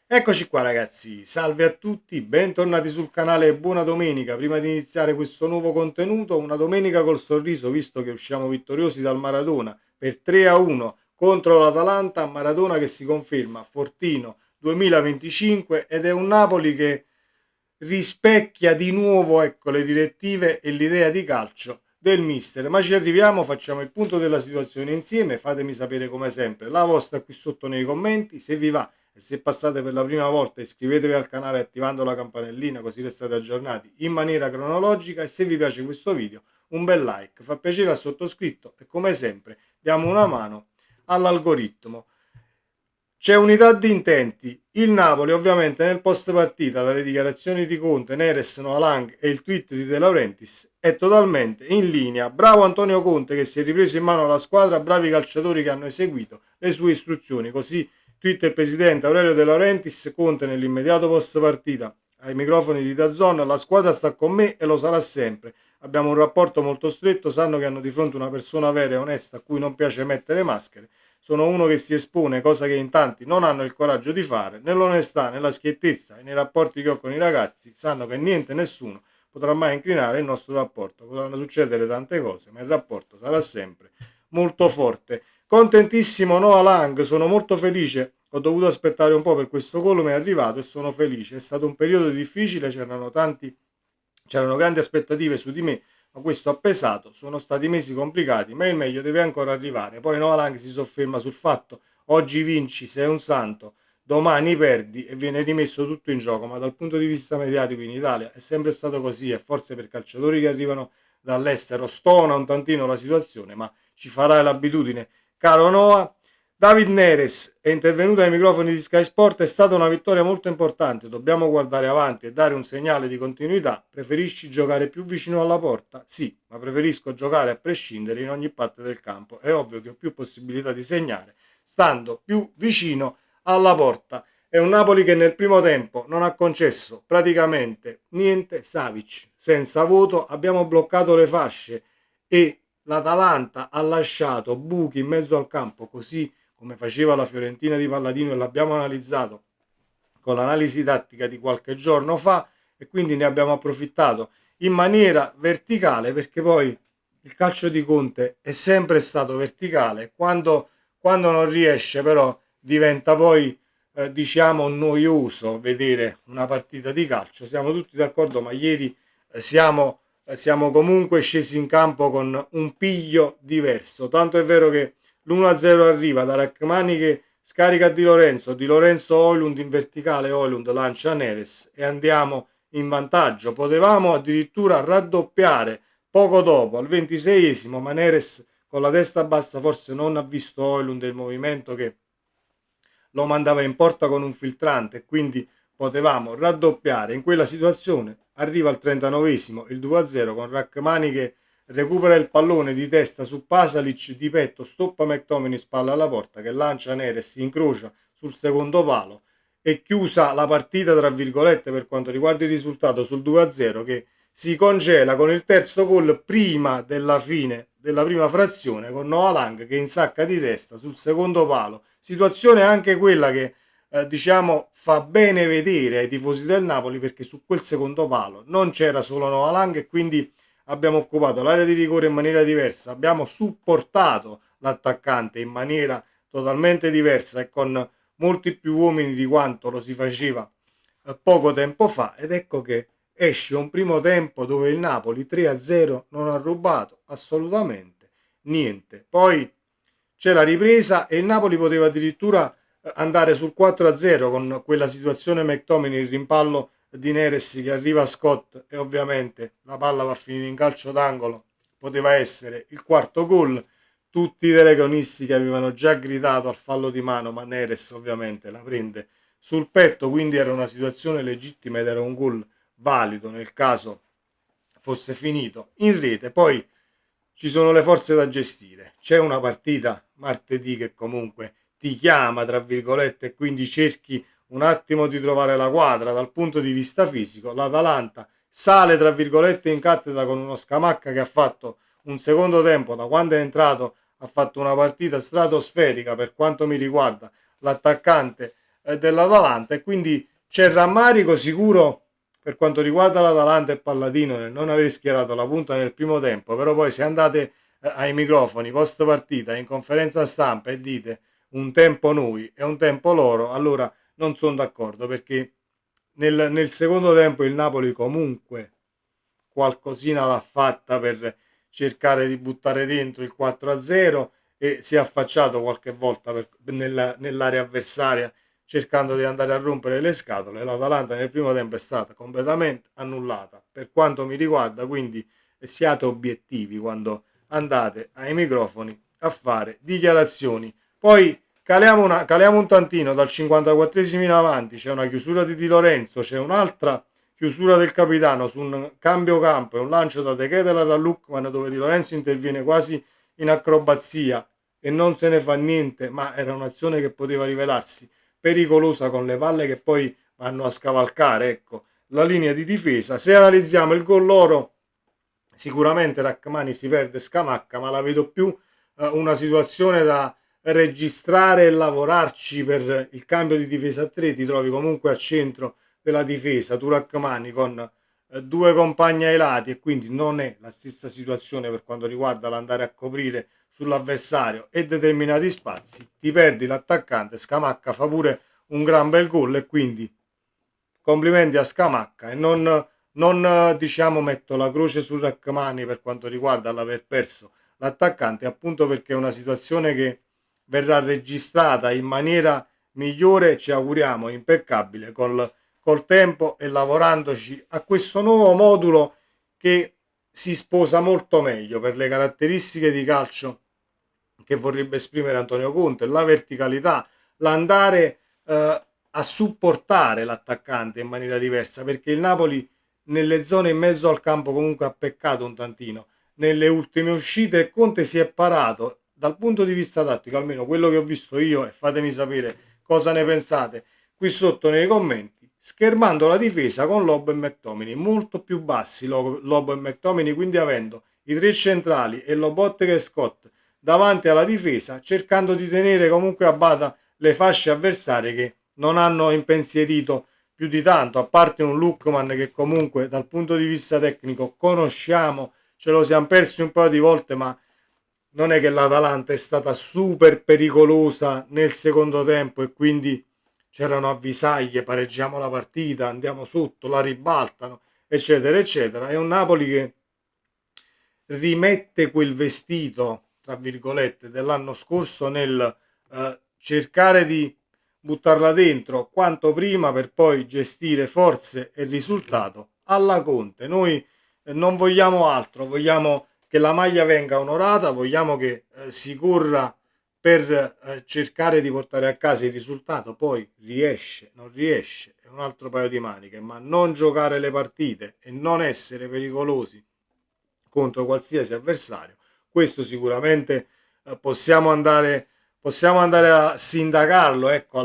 Eccoci qua ragazzi, salve a tutti, bentornati sul canale e buona domenica. Prima di iniziare questo nuovo contenuto, una domenica col sorriso, visto che usciamo vittoriosi dal Maradona per 3-1 contro l'Atalanta, Maradona che si conferma fortino 2025 ed è un Napoli che rispecchia di nuovo, ecco, le direttive e l'idea di calcio del mister. Ma ci arriviamo, facciamo il punto della situazione insieme, fatemi sapere come sempre la vostra qui sotto nei commenti, se vi va e se passate per la prima volta iscrivetevi al canale attivando la campanellina così restate aggiornati in maniera cronologica e se vi piace questo video un bel like, fa piacere al sottoscritto e come sempre diamo una mano all'algoritmo. C'è unità di intenti. Il Napoli, ovviamente, nel post partita, dalle dichiarazioni di Conte, Neres, Noalang e il tweet di De Laurentiis, è totalmente in linea. Bravo Antonio Conte che si è ripreso in mano la squadra, bravi calciatori che hanno eseguito le sue istruzioni. Così tweet il presidente Aurelio De Laurentiis. Conte nell'immediato post partita ai microfoni di DAZN: la squadra sta con me e lo sarà sempre. Abbiamo un rapporto molto stretto, sanno che hanno di fronte una persona vera e onesta a cui non piace mettere maschere. Sono uno che si espone, cosa che in tanti non hanno il coraggio di fare. Nell'onestà, nella schiettezza e nei rapporti che ho con i ragazzi, sanno che niente e nessuno potrà mai incrinare il nostro rapporto. Potranno succedere tante cose, ma il rapporto sarà sempre molto forte. Contentissimo Noah Lang, sono molto felice. Ho dovuto aspettare un po' per questo gol, ma è arrivato e sono felice. È stato un periodo difficile, c'erano grandi aspettative su di me, ma questo ha pesato, sono stati mesi complicati, ma il meglio deve ancora arrivare. Poi Noah Lang si sofferma sul fatto: oggi vinci, sei un santo, domani perdi e viene rimesso tutto in gioco, ma dal punto di vista mediatico in Italia è sempre stato così e forse per calciatori che arrivano dall'estero stona un tantino la situazione, ma ci farai l'abitudine, caro Noah. David Neres è intervenuto ai microfoni di Sky Sport, è stata una vittoria molto importante, dobbiamo guardare avanti e dare un segnale di continuità. Preferisci giocare più vicino alla porta? Sì, ma preferisco giocare a prescindere in ogni parte del campo. È ovvio che ho più possibilità di segnare stando più vicino alla porta. È un Napoli che nel primo tempo non ha concesso praticamente niente. Savic senza voto, abbiamo bloccato le fasce e l'Atalanta ha lasciato buchi in mezzo al campo, così come faceva la Fiorentina di Palladino e l'abbiamo analizzato con l'analisi tattica di qualche giorno fa e quindi ne abbiamo approfittato in maniera verticale perché poi il calcio di Conte è sempre stato verticale, quando non riesce però diventa poi diciamo noioso vedere una partita di calcio. Siamo tutti d'accordo, ma ieri siamo comunque scesi in campo con un piglio diverso, tanto è vero che l'1-0 arriva da Rachmani che scarica Di Lorenzo Oilund in verticale, Oilund lancia Neres e andiamo in vantaggio. Potevamo addirittura raddoppiare poco dopo, al 26esimo, ma Neres con la testa bassa forse non ha visto Oilund e il movimento che lo mandava in porta con un filtrante e quindi potevamo raddoppiare. In quella situazione arriva al 39esimo il 2-0 con Rachmani che recupera il pallone di testa su Pasalic, di petto stoppa McTominay, spalla alla porta che lancia Neres, si incrocia sul secondo palo e chiusa la partita tra virgolette per quanto riguarda il risultato sul 2-0 che si congela con il terzo gol prima della fine della prima frazione con Noah Lang che insacca di testa sul secondo palo. Situazione anche quella che diciamo fa bene vedere ai tifosi del Napoli perché su quel secondo palo non c'era solo Noah Lang e quindi abbiamo occupato l'area di rigore in maniera diversa, abbiamo supportato l'attaccante in maniera totalmente diversa e con molti più uomini di quanto lo si faceva poco tempo fa ed ecco che esce un primo tempo dove il Napoli 3-0 non ha rubato assolutamente niente. Poi c'è la ripresa e il Napoli poteva addirittura andare sul 4-0 con quella situazione McTominay, il rimpallo di Neres che arriva a Scott e ovviamente la palla va a finire in calcio d'angolo, poteva essere il quarto gol. Tutti i telecronisti che avevano già gridato al fallo di mano, ma Neres ovviamente la prende sul petto, quindi era una situazione legittima ed era un gol valido nel caso fosse finito in rete. Poi ci sono le forze da gestire, c'è una partita martedì che comunque ti chiama tra virgolette e quindi cerchi un attimo di trovare la quadra dal punto di vista fisico. L'Atalanta sale tra virgolette in cattedra con uno Scamacca che ha fatto un secondo tempo da quando è entrato, ha fatto una partita stratosferica per quanto mi riguarda. L'attaccante dell'Atalanta, e quindi c'è rammarico sicuro per quanto riguarda l'Atalanta e Palladino nel non aver schierato la punta nel primo tempo. Però poi se andate ai microfoni post partita in conferenza stampa e dite un tempo noi e un tempo loro, allora non sono d'accordo, perché nel secondo tempo il Napoli comunque qualcosina l'ha fatta per cercare di buttare dentro il 4-0, e si è affacciato qualche volta nell'area avversaria cercando di andare a rompere le scatole. L'Atalanta nel primo tempo è stata completamente annullata per quanto mi riguarda, quindi siate obiettivi quando andate ai microfoni a fare dichiarazioni. Poi caliamo un tantino dal 54esimo in avanti, c'è una chiusura di Di Lorenzo, c'è un'altra chiusura del capitano su un cambio campo e un lancio da De Ketelaere a Lookman, dove Di Lorenzo interviene quasi in acrobazia e non se ne fa niente, ma era un'azione che poteva rivelarsi pericolosa con le palle che poi vanno a scavalcare, ecco, la linea di difesa. Se analizziamo il gol loro, sicuramente Rachmani si perde Scamacca, ma la vedo più una situazione da registrare e lavorarci per il cambio di difesa a 3. Ti trovi comunque a centro della difesa tu Rachmani con due compagni ai lati, e quindi non è la stessa situazione per quanto riguarda l'andare a coprire sull'avversario e determinati spazi. Ti perdi l'attaccante, Scamacca fa pure un gran bel gol, e quindi complimenti a Scamacca. E non diciamo metto la croce su Rachmani per quanto riguarda l'aver perso l'attaccante, appunto perché è una situazione che verrà registrata in maniera migliore, ci auguriamo impeccabile, col tempo e lavorandoci a questo nuovo modulo che si sposa molto meglio per le caratteristiche di calcio che vorrebbe esprimere Antonio Conte, la verticalità, l'andare a supportare l'attaccante in maniera diversa, perché il Napoli nelle zone in mezzo al campo comunque ha peccato un tantino nelle ultime uscite, e Conte si è parato dal punto di vista tattico, almeno quello che ho visto io, e fatemi sapere cosa ne pensate qui sotto nei commenti, schermando la difesa con Lobo e McTominay molto più bassi, Lobo e McTominay, quindi avendo i tre centrali e Lobotka e Scott davanti alla difesa, cercando di tenere comunque a bada le fasce avversarie che non hanno impensierito più di tanto, a parte un Lookman che comunque dal punto di vista tecnico conosciamo, ce lo siamo persi un paio di volte, ma non è che l'Atalanta è stata super pericolosa nel secondo tempo e quindi c'erano avvisaglie, pareggiamo la partita, andiamo sotto, la ribaltano, eccetera, eccetera. È un Napoli che rimette quel vestito, tra virgolette, dell'anno scorso nel cercare di buttarla dentro quanto prima per poi gestire forze e risultato alla Conte. Noi non vogliamo altro, vogliamo che la maglia venga onorata, vogliamo che si corra per cercare di portare a casa il risultato. Poi riesce, non riesce, è un altro paio di maniche, ma non giocare le partite e non essere pericolosi contro qualsiasi avversario, questo sicuramente possiamo andare a sindacarlo, ecco,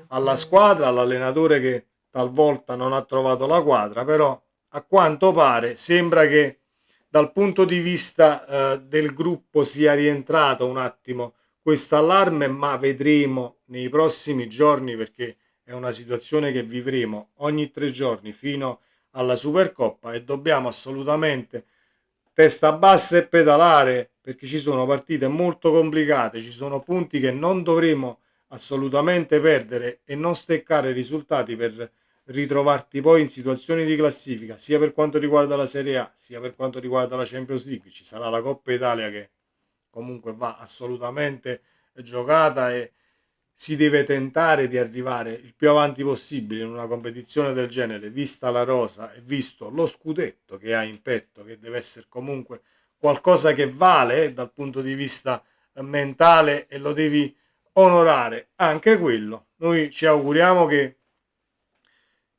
alla squadra, all'allenatore che talvolta non ha trovato la quadra, però a quanto pare sembra che dal punto di vista del gruppo sia rientrato un attimo questo allarme, ma vedremo nei prossimi giorni, perché è una situazione che vivremo ogni 3 giorni fino alla Supercoppa, e dobbiamo assolutamente testa bassa e pedalare, perché ci sono partite molto complicate, ci sono punti che non dovremo assolutamente perdere e non steccare risultati per ritrovarti poi in situazioni di classifica, sia per quanto riguarda la Serie A, sia per quanto riguarda la Champions League. Ci sarà la Coppa Italia che comunque va assolutamente giocata, e si deve tentare di arrivare il più avanti possibile in una competizione del genere, vista la rosa e visto lo scudetto che ha in petto, che deve essere comunque qualcosa che vale dal punto di vista mentale, e lo devi onorare anche quello. Noi ci auguriamo che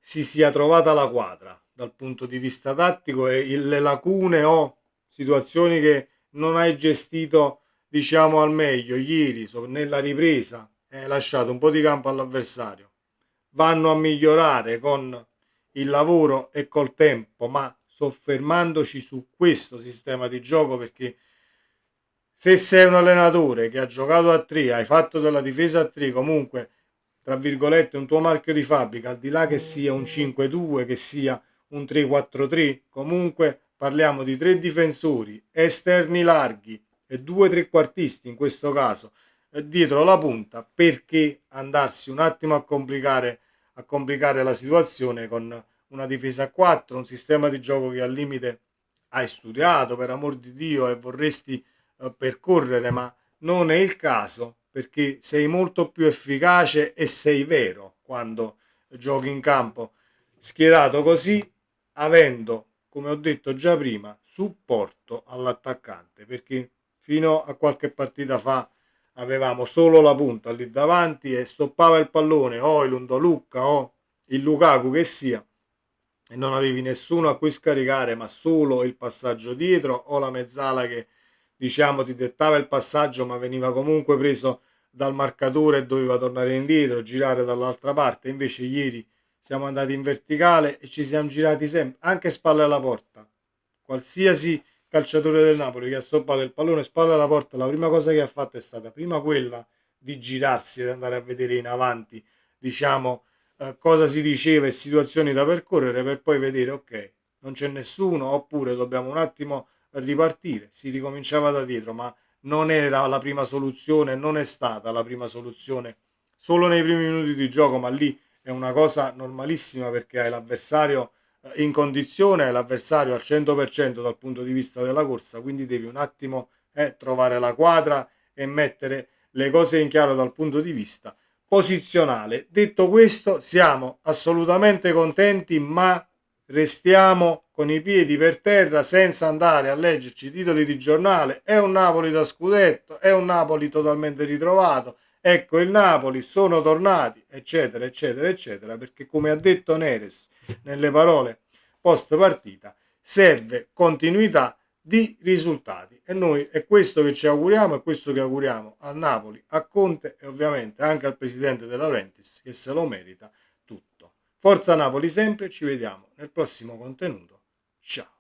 si sia trovata la quadra dal punto di vista tattico, e le lacune o situazioni che non hai gestito diciamo al meglio ieri nella ripresa, hai lasciato un po' di campo all'avversario, vanno a migliorare con il lavoro e col tempo, ma soffermandoci su questo sistema di gioco, perché se sei un allenatore che ha giocato a 3, hai fatto della difesa a 3, comunque tra virgolette, un tuo marchio di fabbrica, al di là che sia un 5-2, che sia un 3-4-3, comunque parliamo di 3 difensori esterni larghi e 2 trequartisti in questo caso dietro la punta, perché andarsi un attimo a complicare la situazione con una difesa a 4, un sistema di gioco che al limite hai studiato per amor di Dio e vorresti percorrere, ma non è il caso, perché sei molto più efficace e sei vero quando giochi in campo schierato così, avendo, come ho detto già prima, supporto all'attaccante, perché fino a qualche partita fa avevamo solo la punta lì davanti e stoppava il pallone o il Lucca o il Lukaku che sia, e non avevi nessuno a cui scaricare, ma solo il passaggio dietro o la mezzala che diciamo ti dettava il passaggio, ma veniva comunque preso dal marcatore e doveva tornare indietro, girare dall'altra parte. Invece ieri siamo andati in verticale e ci siamo girati sempre, anche spalle alla porta. Qualsiasi calciatore del Napoli che ha stoppato il pallone spalle alla porta, la prima cosa che ha fatto è stata prima quella di girarsi ed andare a vedere in avanti, diciamo, cosa si diceva e situazioni da percorrere, per poi vedere, ok, non c'è nessuno, oppure dobbiamo un attimo ripartire. Si ricominciava da dietro, ma non era la prima soluzione, non è stata la prima soluzione solo nei primi minuti di gioco, ma lì è una cosa normalissima, perché hai l'avversario in condizione, hai l'avversario al 100% dal punto di vista della corsa, quindi devi un attimo trovare la quadra e mettere le cose in chiaro dal punto di vista posizionale. Detto questo, siamo assolutamente contenti, ma restiamo con i piedi per terra senza andare a leggerci i titoli di giornale. È un Napoli da scudetto, è un Napoli totalmente ritrovato, ecco il Napoli, sono tornati, eccetera, eccetera, eccetera, perché come ha detto Neres nelle parole post partita, serve continuità di risultati, e noi è questo che ci auguriamo, è questo che auguriamo al Napoli, a Conte e ovviamente anche al presidente De Laurentiis, che se lo merita tutto. Forza Napoli sempre, ci vediamo nel prossimo contenuto, ciao.